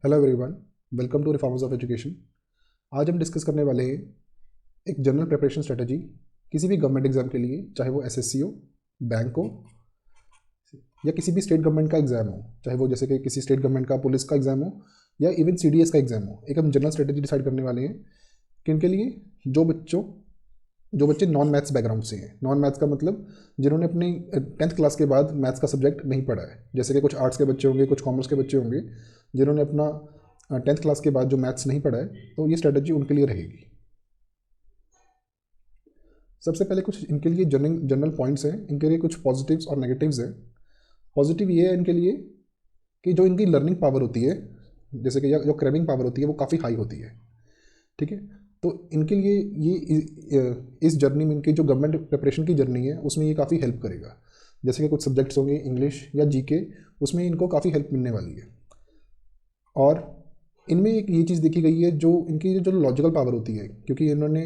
Hello everyone, welcome to reformers of education. आज हम discuss करने वाले हैं एक जनरल प्रिपरेशन स्ट्रेटजी किसी भी गवर्नमेंट एग्जाम के लिए, चाहे वो एसएससी हो, बैंक हो या किसी भी स्टेट गवर्नमेंट का एग्जाम हो, चाहे वो जैसे कि किसी स्टेट गवर्नमेंट का पुलिस का एग्जाम हो या इवन सीडीएस का एग्जाम हो। एक हम जनरल स्ट्रेटजी डिसाइड करने वाले हैं कि इनके लिए जो बच्चे नॉन मैथ्स बैकग्राउंड से हैं। नॉन मैथ्स का मतलब जिन्होंने अपनी 10th क्लास के बाद मैथ्स का सब्जेक्ट नहीं पढ़ा है, जैसे कि कुछ आर्ट्स के बच्चे होंगे, कुछ कॉमर्स के बच्चे होंगे जिन्होंने अपना 10th क्लास के बाद जो मैथ्स नहीं पढ़ा है, तो ये स्ट्रेटजी उनके लिए रहेगी। सबसे पहले कुछ इनके लिए जनरल पॉइंट्स हैं, इनके लिए कुछ पॉजिटिव्स और नेगेटिव्स हैं। पॉजिटिव ये है इनके लिए कि जो इनकी लर्निंग पावर होती है, जैसे कि जो क्रैबिंग पावर होती है, वो काफ़ी हाई होती है। ठीक है, तो इनके लिए ये इस जर्नी में, इनकी जो गवर्नमेंट प्रिपरेशन की जर्नी है उसमें ये काफ़ी हेल्प करेगा। जैसे कि कुछ सब्जेक्ट्स होंगे इंग्लिश या जीके, उसमें इनको काफ़ी हेल्प मिलने वाली है। और इनमें एक ये चीज़ देखी गई है, जो इनकी जो लॉजिकल पावर होती है, क्योंकि इन्होंने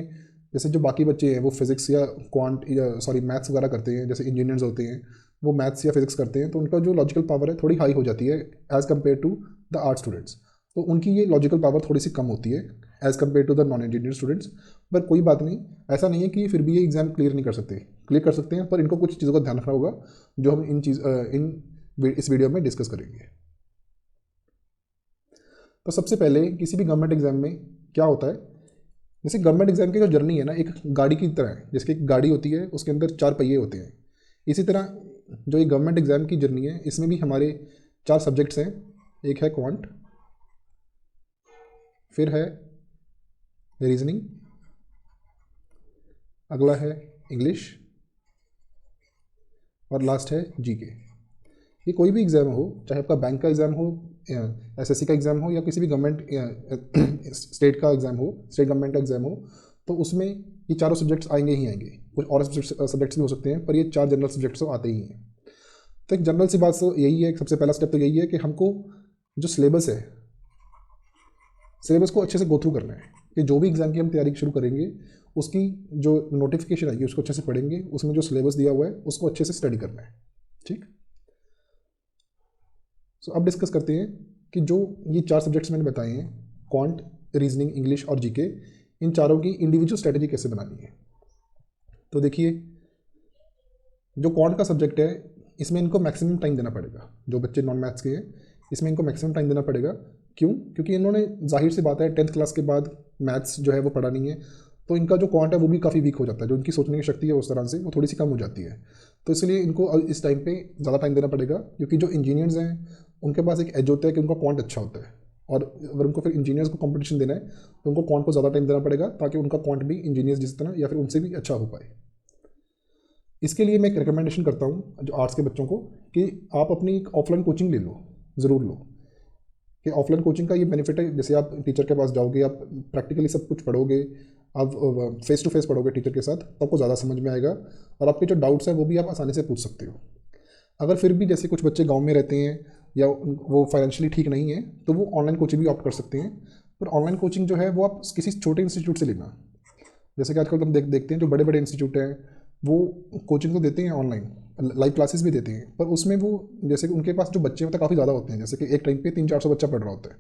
जैसे जो बाकी बच्चे हैं वो फिजिक्स या मैथ्स वगैरह करते हैं, जैसे इंजीनियर्स होते हैं वो मैथ्स या फिजिक्स करते हैं, तो उनका जो लॉजिकल पावर है थोड़ी हाई हो जाती है as compare to the art students. तो उनकी ये लॉजिकल पावर थोड़ी सी कम होती है as compare to the non engineer students. पर कोई बात नहीं, ऐसा नहीं है कि फिर भी ये एग्ज़ाम क्लियर नहीं कर सकते, क्लियर कर सकते हैं, पर इनको कुछ चीज़ों का ध्यान रखना होगा जो हम इस वीडियो में डिस्कस करेंगे। तो सबसे पहले किसी भी गवर्नमेंट एग्जाम में क्या होता है, जैसे गवर्नमेंट एग्जाम की जो जर्नी है ना, एक गाड़ी की तरह है। जैसे कि एक गाड़ी होती है, उसके अंदर 4 पहिए होते हैं। इसी तरह जो ये गवर्नमेंट एग्जाम की जर्नी है, इसमें भी हमारे 4 सब्जेक्ट्स हैं। एक है क्वांट, फिर है रीजनिंग, अगला है इंग्लिश और लास्ट है जीके। ये कोई भी एग्ज़ाम हो, चाहे आपका बैंक का एग्ज़ाम हो, एसएससी का एग्ज़ाम हो या किसी भी गवर्नमेंट स्टेट का एग्ज़ाम हो, स्टेट गवर्नमेंट का एग्ज़ाम हो, तो उसमें ये चारों सब्जेक्ट्स आएंगे ही आएंगे। कुछ और सब्जेक्ट्स भी हो सकते हैं, पर ये 4 जनरल सब्जेक्ट्स तो आते ही हैं। तो एक जनरल सी बात तो यही है, सबसे पहला स्टेप तो यही है कि हमको जो सिलेबस है, सिलेबस को अच्छे से गो थ्रू करना है कि जो भी एग्ज़ाम की हम तैयारी शुरू करेंगे, उसकी जो नोटिफिकेशन आएगी उसको अच्छे से पढ़ेंगे, उसमें जो सिलेबस दिया हुआ है उसको अच्छे से स्टडी करना है। ठीक। सो अब डिस्कस करते हैं कि जो ये 4 सब्जेक्ट्स मैंने बताए हैं, क्वांट, रीजनिंग, इंग्लिश और जीके, इन चारों की इंडिविजुअल स्ट्रेटजी कैसे बनानी है। तो देखिए, जो क्वांट का सब्जेक्ट है, इसमें इनको मैक्सिमम टाइम देना पड़ेगा। जो बच्चे नॉन मैथ्स के हैं, इसमें इनको मैक्सिमम टाइम देना पड़ेगा। क्यों? क्योंकि इन्होंने, जाहिर सी बात है, 10th क्लास के बाद मैथ्स जो है वो पढ़ा नहीं है, तो इनका जो क्वांट है वो भी काफ़ी वीक हो जाता है। जो इनकी सोचने की शक्ति है उस तरह से वो थोड़ी सी कम हो जाती है। तो इसलिए इनको इस टाइम पे ज़्यादा टाइम देना पड़ेगा, क्योंकि जो इंजीनियर्स हैं उनके पास एक एज होता है कि उनका क्वांट अच्छा होता है। और अगर उनको फिर इंजीनियर्स को कंपटीशन देना है तो उनको क्वांट को ज़्यादा टाइम देना पड़ेगा, ताकि उनका क्वांट भी इंजीनियर्स जिस तरह या फिर उनसे भी अच्छा हो पाए। इसके लिए मैं एक रिकमेंडेशन करता हूँ जो आर्ट्स के बच्चों को, कि आप अपनी एक ऑफलाइन कोचिंग ले लो, ज़रूर लो। कि ऑफलाइन कोचिंग का ये बेनिफिट है, जैसे आप टीचर के पास जाओगे, आप प्रैक्टिकली सब कुछ पढ़ोगे, आप फेस टू फेस पढ़ोगे टीचर के साथ, तो आपको ज़्यादा समझ में आएगा और आपके जो डाउट्स हैं वो भी आप आसानी से पूछ सकते हो। अगर फिर भी जैसे कुछ बच्चे गांव में रहते हैं या वो फाइनेंशियली ठीक नहीं है, तो वो ऑनलाइन कोचिंग भी ऑप्ट कर सकते हैं। पर ऑनलाइन कोचिंग जो है वो आप किसी छोटे इंस्टीट्यूट से लेना। जैसे कि आजकल हम देखते हैं जो बड़े बड़े इंस्टीट्यूट हैं, वो कोचिंग तो देते हैं ऑनलाइन, लाइव क्लासेस भी देते हैं, पर उसमें वो, जैसे कि उनके पास जो बच्चे होते हैं काफ़ी ज़्यादा होते हैं, जैसे कि एक टाइम पे 300-400 बच्चा पढ़ रहा होता है,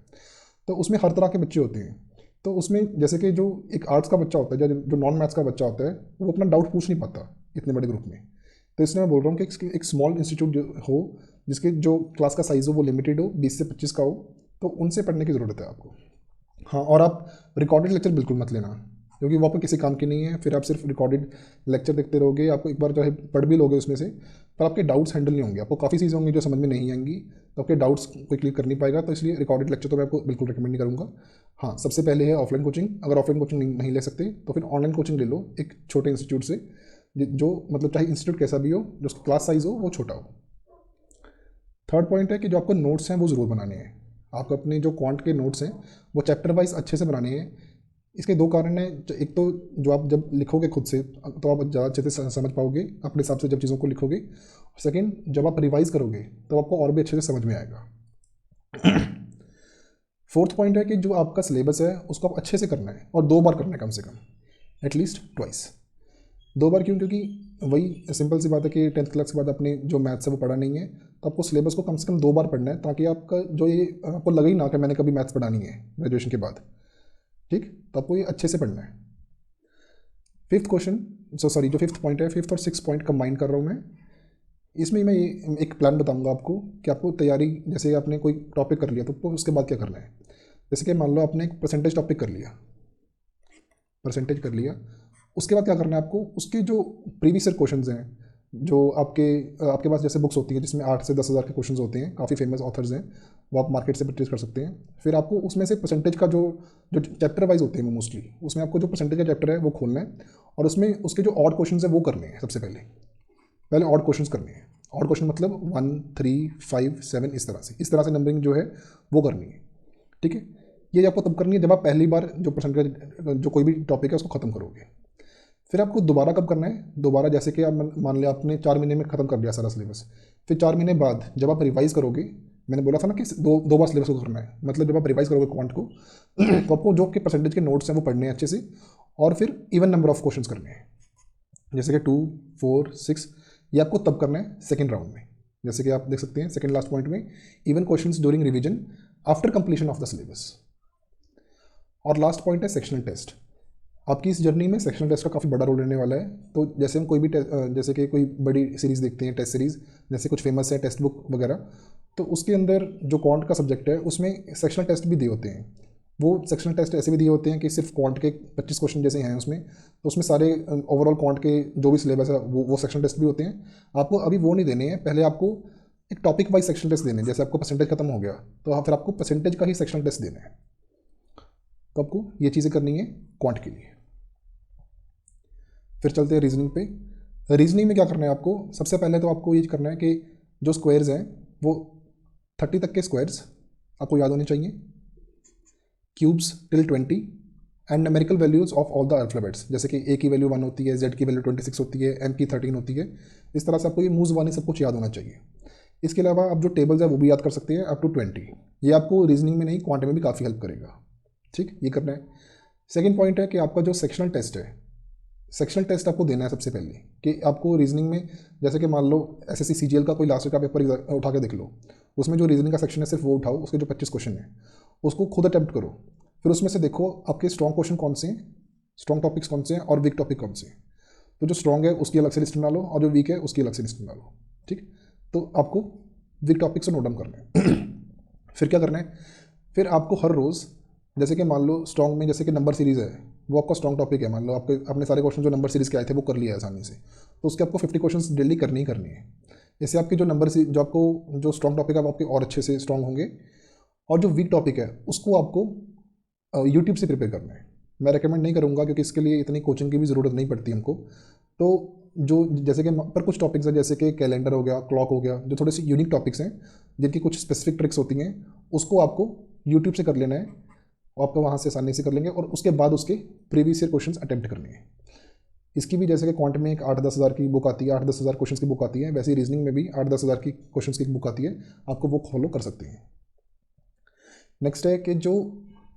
तो उसमें हर तरह के बच्चे होते हैं। तो उसमें जैसे कि जो एक आर्ट्स का बच्चा होता है या जो नॉन मैथ्स का बच्चा होता है, वो अपना डाउट पूछ नहीं पाता इतने बड़े ग्रुप में। तो इसलिए मैं बोल रहा हूँ कि एक स्मॉल इंस्टीट्यूट हो, जिसके जो क्लास का साइज़ हो वो लिमिटेड हो, 20 से 25 का हो, तो उनसे पढ़ने की ज़रूरत है आपको। हाँ, और आप रिकॉर्डेड लेक्चर बिल्कुल मत लेना, क्योंकि वो आपको किसी काम की नहीं है। फिर आप सिर्फ रिकॉर्डेड लेक्चर देखते रहोगे, आपको एक बार चाहे पढ़ भी लोगे उसमें से, पर आपके डाउट्स हैंडल नहीं होंगे। आपको काफ़ी चीज़ें होंगी जो समझ में नहीं आएंगी, तो आपके डाउट्स कोई क्लियर कर नहीं पाएगा। तो इसलिए रिकॉर्डेड लेक्चर तो मैं आपको बिल्कुल रिकमेंड नहीं करूँगा। हाँ, सबसे पहले है ऑफलाइन कोचिंग। अगर ऑफलाइन कोचिंग नहीं ले सकते तो फिर ऑनलाइन कोचिंग ले लो एक छोटे इंस्टीट्यूट से, जो मतलब चाहे इंस्टीट्यूट कैसा भी हो, जो उसका क्लास साइज़ हो वो छोटा हो। थर्ड पॉइंट है कि जो आपको नोट्स हैं वो ज़रूर बनाने हैं। आपको अपने जो क्वांट के नोट्स हैं वो चैप्टर वाइज अच्छे से बनाने हैं। इसके 2 कारण हैं। एक तो जो आप जब लिखोगे खुद से, तो आप ज़्यादा अच्छे से समझ पाओगे अपने हिसाब से जब चीज़ों को लिखोगे। सेकंड, जब आप रिवाइज करोगे तो आपको और भी अच्छे से समझ में आएगा। फोर्थ पॉइंट है कि जो आपका सिलेबस है उसको आप अच्छे से करना है, और 2 बार करना है कम से कम, एटलीस्ट ट्वाइस। 2 बार क्यों? क्योंकि वही सिंपल सी बात है कि 10th क्लास के बाद आपने जो मैथ्स है वो पढ़ा नहीं है, तो आपको सिलेबस को कम से कम 2 बार पढ़ना है, ताकि आपका जो ये आपको लगे ही ना कि मैंने कभी मैथ्स पढ़ा नहीं है ग्रेजुएशन के बाद। ठीक, तो आपको ये अच्छे से पढ़ना है। फिफ्थ क्वेश्चन, सॉरी जो फिफ्थ पॉइंट है, फिफ्थ और सिक्स पॉइंट कंबाइन कर रहा हूँ मैं। इसमें मैं ये एक प्लान बताऊंगा आपको कि आपको तैयारी, जैसे आपने कोई टॉपिक कर लिया तो आपको उसके बाद क्या करना है। जैसे कि मान लो आपने एक परसेंटेज टॉपिक कर लिया, परसेंटेज कर लिया, उसके बाद क्या करना है आपको, उसके जो प्रीवियस ईयर क्वेश्चंस हैं, जो आपके आपके पास जैसे बुक्स होती हैं जिसमें 8 से 10 हज़ार के क्वेश्चंस होते हैं, काफ़ी फेमस ऑथर्स हैं, वो आप मार्केट से परचेज कर सकते हैं। फिर आपको उसमें से परसेंटेज का जो जो चैप्टर वाइज होते हैं वो मोस्टली, उसमें आपको जो परसेंटेज का चैप्टर है वो खोलना है, और उसमें उसके जो ऑड क्वेश्चन है वो करने हैं। सबसे पहले पहले ऑड क्वेश्चन करने हैं। ऑड क्वेश्चन मतलब 1, 3, 5, 7, इस तरह से नंबरिंग जो है वो करनी है। ठीक है, ये आपको तब करनी है जब आप पहली बार जो परसेंटेज जो कोई भी टॉपिक है उसको ख़त्म करोगे। फिर आपको दोबारा कब करना है, दोबारा जैसे कि आप मान लिया आपने 4 महीने में ख़त्म कर दिया सारा सिलेबस, फिर 4 महीने बाद जब आप रिवाइज़ करोगे, मैंने बोला था ना कि दो बार सिलेबस को करना है, मतलब जब आप रिवाइज़ करोगे क्वांट को तो आपको जो कि परसेंटेज के नोट्स हैं वो पढ़ने हैं अच्छे से, और फिर इवन नंबर ऑफ क्वेश्चंस करने हैं, जैसे कि 2, 4, 6। ये आपको तब करना है सेकेंड राउंड में। जैसे कि आप देख सकते हैं सेकेंड लास्ट पॉइंट में, even questions during revision after completion of the syllabus. और लास्ट पॉइंट है सेक्शनल टेस्ट। आपकी इस जर्नी में सेक्शनल टेस्ट का काफ़ी बड़ा रोल रहने वाला है। तो जैसे हम कोई भी जैसे कि कोई बड़ी सीरीज़ देखते हैं, टेस्ट सीरीज़, जैसे कुछ फेमस है टेक्स्ट बुक वगैरह, तो उसके अंदर जो क्वांट का सब्जेक्ट है उसमें सेक्शनल टेस्ट भी दिए होते हैं। वो सेक्शनल टेस्ट ऐसे भी दिए होते हैं कि सिर्फ क्वांट के 25 क्वेश्चन जैसे हैं उसमें, तो उसमें सारे ओवरऑल क्वांट के जो भी सिलेबस है वो सेक्शनल टेस्ट भी होते हैं। आपको अभी वो नहीं देने हैं, पहले आपको एक टॉपिक वाइज सेक्शनल टेस्ट देने हैं। जैसे आपको परसेंटेज खत्म हो गया तो फिर आपको परसेंटेज का ही सेक्शनल टेस्ट देना है। तो आपको ये चीज़ें करनी है क्वांट के लिए। फिर चलते हैं रीजनिंग पे। रीजनिंग में क्या करना है आपको, सबसे पहले तो आपको ये करना है कि जो स्क्वायर्स हैं वो 30 तक के स्क्वायर्स आपको याद होने चाहिए, cubes till 20, and numerical values of all the alphabets, जैसे कि ए की वैल्यू 1 होती है, जेड की वैल्यू 26 होती है, एम की 13 होती है। इस तरह से आपको ये मूव्स वाले सब कुछ याद होना चाहिए। इसके अलावा आप जो टेबल्स है वो भी याद कर सकते हैं अप टू 20। ये आपको रीजनिंग में नहीं क्वांट में भी काफ़ी हेल्प करेगा। ठीक, ये करना है। सेकेंड पॉइंट है कि आपका जो सेक्शनल टेस्ट है, सेक्शनल टेस्ट आपको देना है सबसे पहले, कि आपको रीजनिंग में जैसे कि मान लो एसएससी सीजीएल का कोई लास्ट का पेपर उठा के देख लो, उसमें जो रीजनिंग का सेक्शन है सिर्फ वो उठाओ, उसके जो 25 क्वेश्चन है उसको खुद अटेम्प्ट करो। फिर उसमें से देखो आपके स्ट्रॉन्ग क्वेश्चन कौन से हैं, स्ट्रॉन्ग टॉपिक्स कौन से हैं, और वीक टॉपिक कौन से हैं। तो जो स्ट्रॉन्ग है उसकी अलग से लिस्ट बना लो, और जो वीक है उसकी अलग से लिस्ट बना लो। ठीक, तो आपको वीक टॉपिक से नोट डाउन करना है। फिर क्या करना है, फिर आपको हर रोज़, जैसे कि मान लो स्ट्रॉन्ग में जैसे कि नंबर सीरीज़ है, वो आपका स्ट्रॉन्ग टॉपिक है, मान लो आपके अपने सारे क्वेश्चन जो नंबर सीरीज़ के आए थे वो कर लिया है आसानी से, तो उसके आपको 50 क्वेश्चन डेली करनी ही करनी है। इससे आपके जो नंबर जो आपको जो स्ट्रॉन्ग टॉपिक है वो आपके और अच्छे से स्ट्रॉन्ग होंगे। और जो वीक टॉपिक है उसको आपको यूट्यूब से प्रिपेयर करना है। मैं रिकमेंड नहीं करूँगा क्योंकि इसके लिए इतनी कोचिंग की भी ज़रूरत नहीं पड़ती हमको। तो जो जैसे कि पर कुछ टॉपिक्स हैं, जैसे कि कैलेंडर हो गया, क्लॉक हो गया, जो थोड़े से यूनिक टॉपिक्स हैं जिनकी कुछ स्पेसिफिक ट्रिक्स होती हैं, उसको आपको यूट्यूब से कर लेना है। आपको वहाँ से आसानी से कर लेंगे, और उसके बाद उसके प्रीवियस ईयर क्वेश्चंस अटेम्प्ट करने हैं। इसकी भी जैसे कि क्वांट में एक 8-10 हज़ार की बुक आती है, 8-10 हज़ार क्वेश्चन की बुक आती है, वैसे ही रीजनिंग में भी 8-10 हज़ार की क्वेश्चन की बुक आती है, आपको वो फॉलो कर सकते हैं। नेक्स्ट है कि जो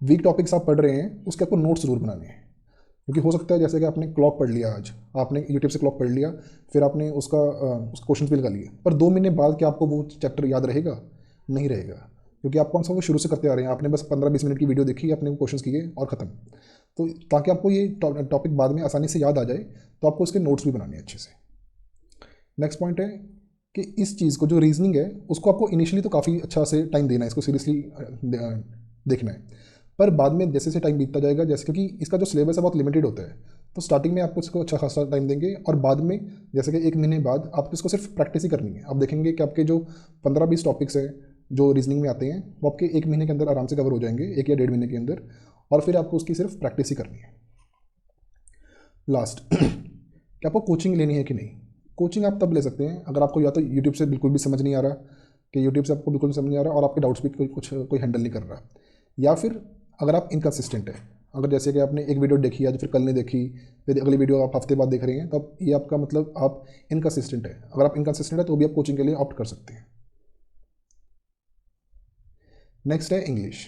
वीक टॉपिक्स आप पढ़ रहे हैं उसके आपको नोट्स जरूर बनाने हैं, क्योंकि हो सकता है जैसे कि आपने क्लॉक पढ़ लिया, आज आपने यूट्यूब से क्लॉक पढ़ लिया, फिर आपने उसका क्वेश्चन भी लगा लिए, पर 2 महीने बाद क्या आपको वो चैप्टर याद रहेगा? नहीं रहेगा, क्योंकि आप कौन सा वो शुरू से करते आ रहे हैं, आपने बस 15-20 मिनट की वीडियो देखी, आपने वो क्वेश्चन किए और ख़त्म। तो ताकि आपको ये टॉपिक बाद में आसानी से याद आ जाए, तो आपको इसके नोट्स भी बनाने हैं अच्छे से। नेक्स्ट पॉइंट है कि इस चीज़ को, जो रीजनिंग है उसको आपको इनिशियली तो काफ़ी अच्छा से टाइम देना है, इसको सीरियसली देखना है, पर बाद में जैसे जैसे टाइम बीतता जाएगा, जैसे क्योंकि इसका जो सिलेबस है बहुत लिमिटेड होता है, तो स्टार्टिंग में आपको इसको अच्छा खासा टाइम देंगे, और बाद में जैसे कि 1 महीने बाद आपको इसको सिर्फ प्रैक्टिस ही करनी है। आप देखेंगे कि आपके जो 15-20 टॉपिक्स हैं जो रीजनिंग में आते हैं वो आपके 1 महीने के अंदर आराम से कवर हो जाएंगे, 1 या 1.5 महीने के अंदर, और फिर आपको उसकी सिर्फ प्रैक्टिस ही करनी है। लास्ट कि आपको कोचिंग लेनी है कि नहीं। कोचिंग आप तब ले सकते हैं अगर आपको या तो यूट्यूब से बिल्कुल भी समझ नहीं आ रहा, कि यूट्यूब से आपको बिल्कुल समझ नहीं आ रहा और आपके डाउट्स भी कोई हैंडल नहीं कर रहा, या फिर अगर आप इनकन्सिस्टेंट है, अगर जैसे कि आपने एक वीडियो देखी आज, फिर कल नहीं देखी, फिर अगली वीडियो आप हफ्ते बाद देख रहे हैं, तो अब ये आपका मतलब आप इनकन्सिस्टेंट है। अगर आप इनकन्सिस्टेंट है तो भी आप कोचिंग के लिए ऑप्ट कर सकते हैं। नेक्स्ट है इंग्लिश।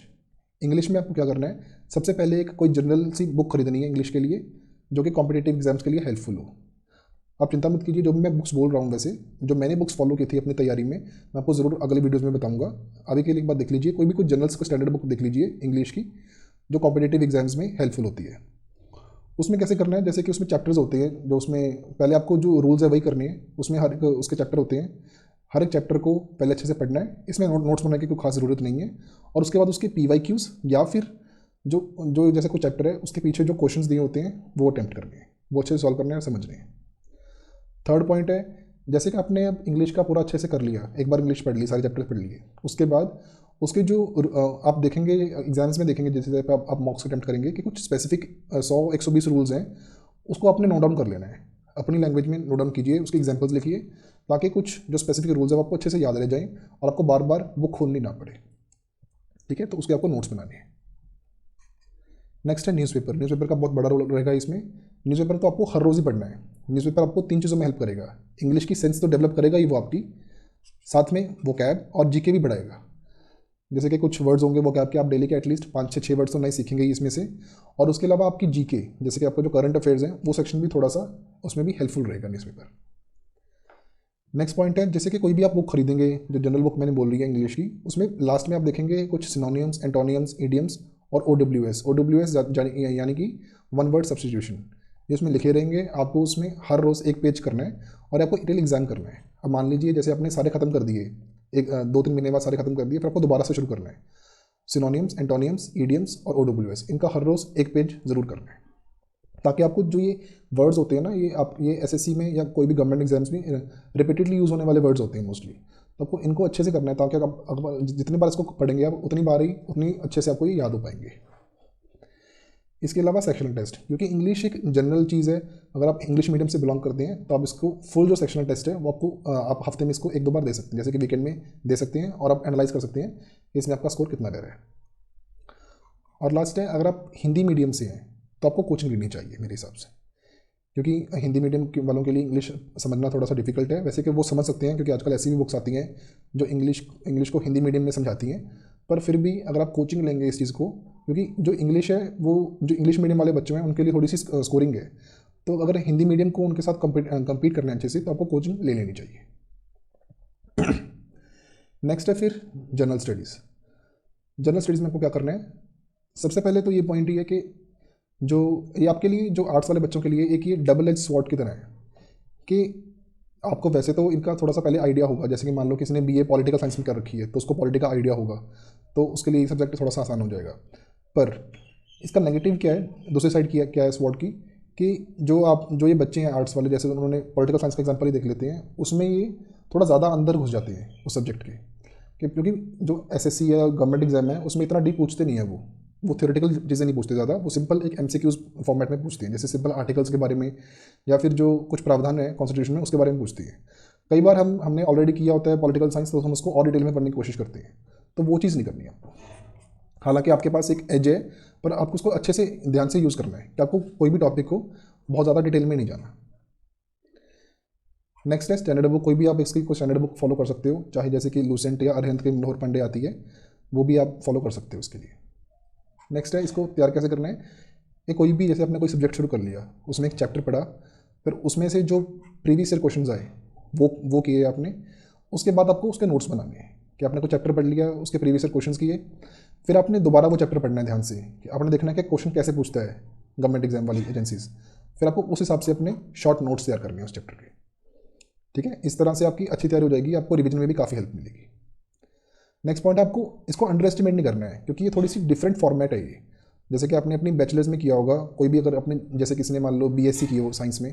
इंग्लिश में आपको क्या करना है, सबसे पहले एक कोई जनरल सी बुक खरीदनी है इंग्लिश के लिए, जो कि कॉम्पिटिटिव एग्जाम्स के लिए हेल्पफुल हो। आप चिंता मत कीजिए, जो भी मैं बुक्स बोल रहा हूँ वैसे जो मैंने बुक्स फॉलो की थी अपनी तैयारी में, मैं आपको ज़रूर अगले वीडियोज़ में बताऊँगा। अभी के लिए एक बात देख लीजिए, कोई भी कुछ जर्नल्स को स्टैंडर्ड बुक देख लीजिए इंग्लिश की, जो कॉम्पिटेटिव एग्जाम्स में हेल्पफुल होती है। उसमें कैसे करना है, जैसे कि उसमें चैप्टर्स होते हैं, जो उसमें पहले आपको जो रूल्स है वही करनी है, उसमें हर एक उसके चैप्टर होते हैं, हर एक चैप्टर को पहले अच्छे से पढ़ना है, इसमें नोट्स बनाने की कोई खास ज़रूरत नहीं है। और उसके बाद उसके PYQs या फिर जो जो जैसे कोई चैप्टर है उसके पीछे जो क्वेश्चंस दिए होते हैं वो अटैम्प्ट करने हैं, वो अच्छे से सॉल्व करने हैं और समझने हैं। थर्ड पॉइंट है, जैसे कि आपने अब इंग्लिश का पूरा अच्छे से कर लिया, एक बार इंग्लिश पढ़ ली, सारे चैप्टर पढ़ लिए, उसके बाद उसके जो आप देखेंगे एग्जाम्स में देखेंगे, जैसे आप मॉक्स अटैम्प्ट करेंगे कि कुछ स्पेसिफिक 100-120 रूल्स हैं, उसको आपने नोट डाउन कर लेना है, अपनी लैंग्वेज में नोट डाउन कीजिए, उसके एग्जाम्पल्स लिखिए, ताकि कुछ जो स्पेसिफिक रूल्स है वो आपको अच्छे से याद रह जाएँ और आपको बार बार बुक खोलनी ना पड़े। ठीक है, तो उसके आपको नोट्स बनाने हैं। नेक्स्ट है न्यूज़पेपर। न्यूज़पेपर का बहुत बड़ा रोल रहेगा इसमें। न्यूज़पेपर तो आपको हर रोज़ ही पढ़ना है। न्यूज़पेपर आपको 3 चीज़ों में हेल्प करेगा। इंग्लिश की सेंस तो डेवलप करेगा ही वो आपकी, साथ में वोकैब और जीके भी बढ़ाएगा। जैसे कि कुछ वर्ड्स होंगे वोकैब के, आप डेली के एटलीस्ट 5 से 6 वर्ड्स तो नहीं सीखेंगे ही इसमें से। और उसके अलावा आपकी जीके, जैसे कि आपका जो करंट अफेयर्स हैं वो सेक्शन भी थोड़ा सा उसमें भी हेल्पफुल रहेगा न्यूज़पेपर। नेक्स्ट पॉइंट है, जैसे कि कोई भी आप बुक खरीदेंगे, जो जनरल बुक मैंने बोल रही है इंग्लिश की, उसमें लास्ट में आप देखेंगे कुछ सिनोनियम्स, एंटोनियम्स, इडियम्स और OWS यानी कि वन वर्ड सब्स्टिट्यूशन, ये उसमें लिखे रहेंगे। आपको उसमें हर रोज़ एक पेज करना है और आपको रियल एग्जाम करना है। अब मान लीजिए जैसे आपने सारे खत्म कर दिए, 2-3 महीने बाद सारे खत्म कर दिए, फिर आपको दोबारा से शुरू करना है। सिनोनियम्स, एंटोनियम्स, इडियम्स और OWS, इनका हर रोज़ एक पेज ज़रूर करना है, ताकि आपको जो ये वर्ड्स होते हैं ना, ये SSC में या कोई भी गवर्नमेंट एग्जाम्स में रिपीटेडली यूज़ होने वाले वर्ड्स होते हैं मोस्टली, तो आपको इनको अच्छे से करना है, ताकि आप जितनी बार इसको पढ़ेंगे आप उतनी बार ही उतनी अच्छे से आपको ये याद हो पाएंगे। इसके अलावा सेक्शनल टेस्ट, क्योंकि इंग्लिश एक जनरल चीज़ है, अगर आप इंग्लिश मीडियम से बिलोंग करते हैं तो आप इसको फुल जो सेक्शनल टेस्ट है वो आपको आप हफ्ते में इसको 1-2 बार दे सकते हैं, जैसे कि वीकेंड में दे सकते हैं, और आप एनालाइज कर सकते हैं कि इसमें आपका स्कोर कितना रह रहा है। और लास्ट है, अगर आप हिंदी मीडियम से हैं तो आपको कोचिंग लेनी चाहिए मेरे हिसाब से, क्योंकि हिंदी मीडियम वालों के लिए इंग्लिश समझना थोड़ा सा डिफिकल्ट है। वैसे कि वो समझ सकते हैं, क्योंकि आजकल ऐसी भी बुक्स आती हैं जो इंग्लिश को हिंदी मीडियम में समझाती हैं, पर फिर भी अगर आप कोचिंग लेंगे इस चीज़ को, क्योंकि जो इंग्लिश है वो जो इंग्लिश मीडियम वाले बच्चे हैं उनके लिए थोड़ी सी स्कोरिंग है, तो अगर हिंदी मीडियम को उनके साथ कम्पीट करना है अच्छे से, तो आपको कोचिंग ले लेनी चाहिए। नेक्स्ट है फिर जनरल स्टडीज़। जनरल स्टडीज़ में आपको क्या करना है, सबसे पहले तो ये पॉइंट ही है कि जो ये आपके लिए, जो आर्ट्स वाले बच्चों के लिए एक ये डबल एज स्वॉर्ड की तरह है, कि आपको वैसे तो इनका थोड़ा सा पहले आइडिया होगा, जैसे कि मान लो किसी ने BA पॉलिटिकल साइंस में कर रखी है तो उसको पॉलिटी का आइडिया होगा, तो उसके लिए ये सब्जेक्ट थोड़ा सा आसान हो जाएगा। पर इसका नेगेटिव क्या है, दूसरी साइड क्या है स्वॉर्ड की, कि जो ये बच्चे हैं आर्ट्स वाले, जैसे उन्होंने पॉलिटिकल साइंस का एग्जाम्पल ही देख लेते हैं, उसमें ये थोड़ा ज़्यादा अंदर घुस जाते हैं उस सब्जेक्ट के, क्योंकि जो SSC या गवर्नमेंट एग्जाम है उसमें इतना डीप पूछते नहीं है, वो थ्योरेटिकल चीज़ें नहीं पूछते ज़्यादा, वो सिंपल एक MCQs फॉर्मेट में पूछती हैं, जैसे सिंपल आर्टिकल्स के बारे में या फिर जो कुछ प्रावधान है कॉन्स्टिट्यूशन में उसके बारे में पूछती है। कई बार हमने ऑलरेडी किया होता है पॉलिटिकल साइंस, तो हम उसको और डिटेल में पढ़ने की कोशिश करते हैं, तो वो चीज़ नहीं करनी है आपको। हालांकि आपके पास एक एज है, पर आपको उसको अच्छे से ध्यान से यूज़ करना है, कि आपको कोई भी टॉपिक को बहुत ज़्यादा डिटेल में नहीं जाना। नेक्स्ट है स्टैंडर्ड बुक। कोई भी आप इसकी कोई स्टैंडर्ड बुक फॉलो कर सकते हो, चाहे जैसे कि लूसेंट या अरिहंत की मनोहर पांडे आती है, वो भी आप फॉलो कर सकते हो उसके लिए। नेक्स्ट है, इसको तैयार कैसे करना है, ये कोई भी, जैसे आपने कोई सब्जेक्ट शुरू कर लिया, उसमें एक चैप्टर पढ़ा, फिर उसमें से जो प्रीवियस ईयर क्वेश्चंस आए वो किए आपने, उसके बाद आपको उसके नोट्स बनाने हैं, कि आपने कोई चैप्टर पढ़ लिया, उसके प्रीवियस ईयर क्वेश्चंस किए, फिर आपने दोबारा वो चैप्टर पढ़ना है ध्यान से, कि आपने देखना है कि क्वेश्चन कैसे पूछता है गवर्नमेंट एग्जाम वाली एजेंसीज, फिर आपको उस हिसाब से अपने शॉर्ट नोट्स तैयार करने हैं उस चैप्टर के। ठीक है, इस तरह से आपकी अच्छी तैयारी हो जाएगी, आपको रिविजन में भी काफ़ी हेल्प मिलेगी। नेक्स्ट पॉइंट, आपको इसको अंडर एस्टिमेट नहीं करना है, क्योंकि ये थोड़ी सी डिफरेंट फॉर्मेट है ये, जैसे कि आपने अपनी बैचलर्स में किया होगा, कोई भी अगर अपने, जैसे किसी ने मान लो BSc की हो साइंस में,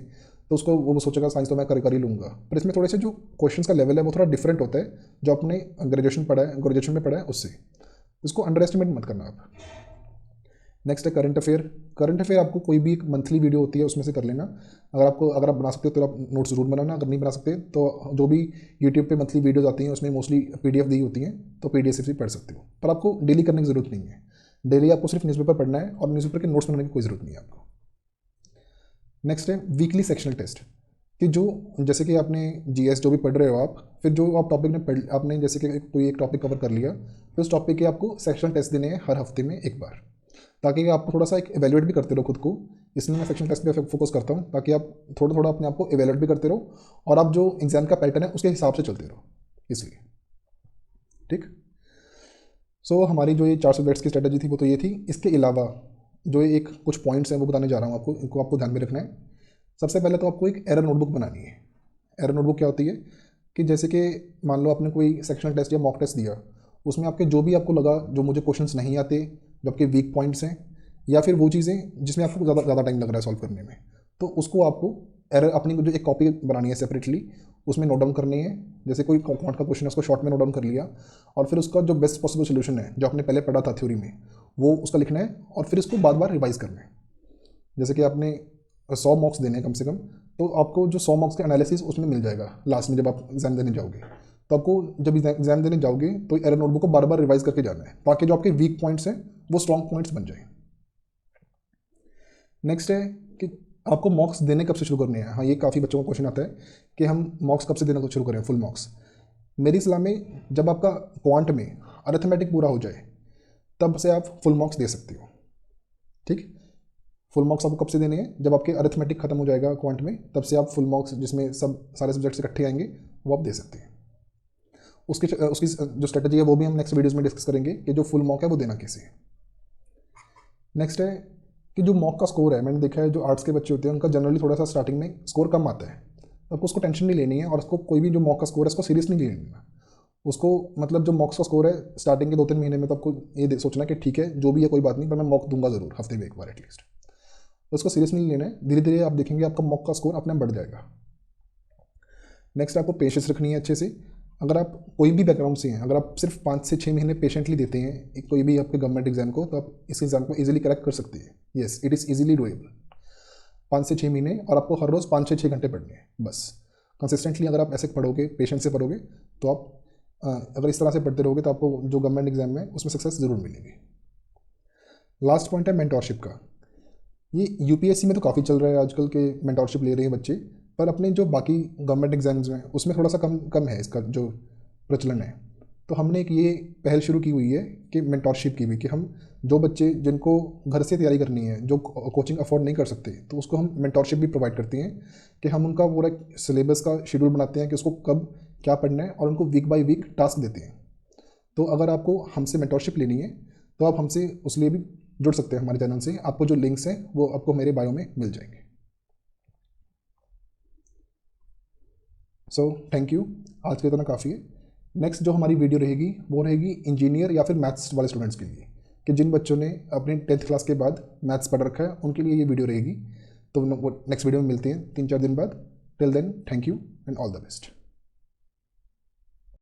तो उसको वो सोचेगा साइंस तो मैं कर ही लूँगा, पर इसमें थोड़े से जो क्वेश्चंस का लेवल है वो थोड़ा डिफरेंट होता है, जो आपने ग्रेजुएशन में पढ़ा है उससे, इसको अंडर एस्टिमेट मत करना आप। नेक्स्ट है करंट अफेयर। करंट अफेयर आपको कोई भी एक मंथली वीडियो होती है उसमें से कर लेना, अगर आप बना सकते हो तो आप नोट ज़रूर बनाना, अगर नहीं बना सकते तो जो भी यूट्यूब पे मंथली वीडियोज़ आती हैं उसमें मोस्टली PDF दी होती हैं, तो PDF से भी पढ़ सकते हो, पर आपको डेली करने की ज़रूरत नहीं है। डेली आपको सिर्फ न्यूज़पेपर पढ़ना है और न्यूज़पेपर के नोट्स बनाने की कोई ज़रूरत नहीं है आपको। नेक्स्ट है वीकली सेक्शनल टेस्ट, कि जो जैसे कि आपने GS जो भी पढ़ रहे हो आप, फिर जो आप टॉपिक ने आपने जैसे कि कोई एक टॉपिक कवर कर लिया, फिर उस टॉपिक के आपको सेक्शनल टेस्ट देने हैं हर हफ्ते में एक बार, ताकि आपको थोड़ा सा एक एवेलुएट भी करते रहो खुद को। इसलिए मैं सेक्शन टेस्ट पे फोकस करता हूँ, ताकि आप थोड़ा थोड़ा अपने आप को एवेलुएट भी करते रहो और आप जो एग्जाम का पैटर्न है उसके हिसाब से चलते रहो, इसलिए। ठीक। सो हमारी जो ये 4 सब्जेक्ट्स की स्ट्रेटजी थी वो तो ये थी। इसके अलावा जो एक कुछ पॉइंट्स हैं वो बताने जा रहा हूँ आपको, इनको आपको ध्यान में रखना है। सबसे पहले तो आपको एक एरर नोटबुक बनानी है। एरर नोटबुक क्या होती है कि जैसे कि मान लो आपने कोई सेक्शनल टेस्ट या मॉक टेस्ट दिया, उसमें आपके जो भी आपको लगा जो मुझे क्वेश्चंस नहीं आते, जो आपके वीक पॉइंट्स हैं या फिर वो चीज़ें जिसमें आपको ज़्यादा टाइम लग रहा है सॉल्व करने में, तो उसको आपको एरर अपनी जो एक कॉपी बनानी है सेपरेटली, उसमें नोट डाउन करनी है। जैसे कोई क्वांट का क्वेश्चन है उसको शॉर्ट में नोट डाउन कर लिया, और फिर उसका जो बेस्ट पॉसिबल सोल्यूशन है जो आपने पहले पढ़ा था थ्योरी में वो उसका लिखना है, और फिर इसको बार बार रिवाइज करना है। जैसे कि आपने 100 मार्क्स देने हैं कम से कम, तो आपको जो 100 मार्क्स का एनालिसिस उसमें मिल जाएगा लास्ट में जब आप एग्जाम देने जाओगे। तो आपको जब एग्जाम देने जाओगे तो एरर नोटबुक को बार बार रिवाइज करके जाना है, ताकि जो आपके वीक पॉइंट्स हैं वो स्ट्रॉन्ग पॉइंट्स बन जाएं। नेक्स्ट है कि आपको मॉक्स देने कब से शुरू करने हैं। हाँ, ये काफ़ी बच्चों का क्वेश्चन आता है कि हम मॉक्स कब से देना शुरू करें, फुल मॉक्स। मेरी सलाह में जब आपका क्वांट में अरिथमेटिक पूरा हो जाए तब से आप फुल मॉक्स दे सकते हो। ठीक। फुल मार्क्स आपको कब से देने हैं, जब आपके अरिथमेटिक खत्म हो जाएगा क्वांट में, तब से आप फुल मार्क्स जिसमें सब सारे सब्जेक्ट्स इकट्ठे आएंगे वो आप दे सकते हैं। उसकी जो स्ट्रेटजी है वो भी हम नेक्स्ट वीडियोस में डिस्कस करेंगे कि जो फुल मॉक है वो देना कैसे है। नेक्स्ट है कि जो मॉक का स्कोर है, मैंने देखा है जो आर्ट्स के बच्चे होते हैं उनका जनरली थोड़ा सा स्टार्टिंग में स्कोर कम आता है। तो आपको उसको टेंशन नहीं लेनी है, और उसको कोई भी जो मॉक का स्कोर है उसको सीरियस नहीं लेना। उसको मतलब जो मॉक्स का स्कोर है स्टार्टिंग के 2-3 महीने में तो आपको ये सोचना कि ठीक है जो भी है कोई बात नहीं, पर मैं मॉक दूंगा ज़रूर हफ्ते में एक बार एटलीस्ट। तो उसको सीरियस नहीं लेना है। धीरे धीरे आप देखेंगे आपका मॉक का स्कोर अपने बढ़ जाएगा। नेक्स्ट आपको पेशेंस रखनी है अच्छे से। अगर आप कोई भी बैकग्राउंड से हैं, अगर आप सिर्फ 5 से 6 महीने पेशेंटली देते हैं कोई भी आपके गवर्नमेंट एग्जाम को, तो आप इस एग्जाम को इजीली क्रैक कर सकते हैं। Yes, it is easily doable. 5 से 6 महीने, और आपको हर रोज़ 5 से 6 घंटे पढ़ने हैं बस। कंसिस्टेंटली अगर आप ऐसे पढ़ोगे, पेशेंस से पढ़ोगे, तो आप अगर इस तरह से पढ़ते रहोगे तो आपको जो गवर्नमेंट एग्जाम में उसमें सक्सेस ज़रूर मिलेगी। लास्ट पॉइंट है मेंटोरशिप का। ये यूपीएससी में तो काफ़ी चल रहा है आजकल के मेंटोरशिप ले रहे हैं बच्चे, पर अपने जो बाकी गवर्नमेंट एग्जाम्स में उसमें थोड़ा सा कम है इसका जो प्रचलन है। तो हमने एक ये पहल शुरू की हुई है कि मेंटोरशिप की भी, कि हम जो बच्चे जिनको घर से तैयारी करनी है, जो कोचिंग अफोर्ड नहीं कर सकते, तो उसको हम मेंटोरशिप भी प्रोवाइड करते हैं कि हम उनका पूरा सिलेबस का शेड्यूल बनाते हैं कि उसको कब क्या पढ़ना है, और उनको वीक बाय वीक टास्क देते हैं। तो अगर आपको हमसे मेंटोरशिप लेनी है तो आप हमसे उस लिए भी जुड़ सकते हैं हमारे चैनल से। आपको जो लिंक्स हैं वो आपको मेरे बायो में मिल जाएंगे। सो थैंक यू, आज के इतना काफ़ी है। नेक्स्ट जो हमारी वीडियो रहेगी वो रहेगी इंजीनियर या फिर मैथ्स वाले स्टूडेंट्स के लिए, कि जिन बच्चों ने अपनी 10th क्लास के बाद मैथ्स पढ़ रखा है उनके लिए ये वीडियो रहेगी। तो नेक्स्ट वीडियो में मिलते हैं 3-4 दिन बाद। Till then, thank you and all the best.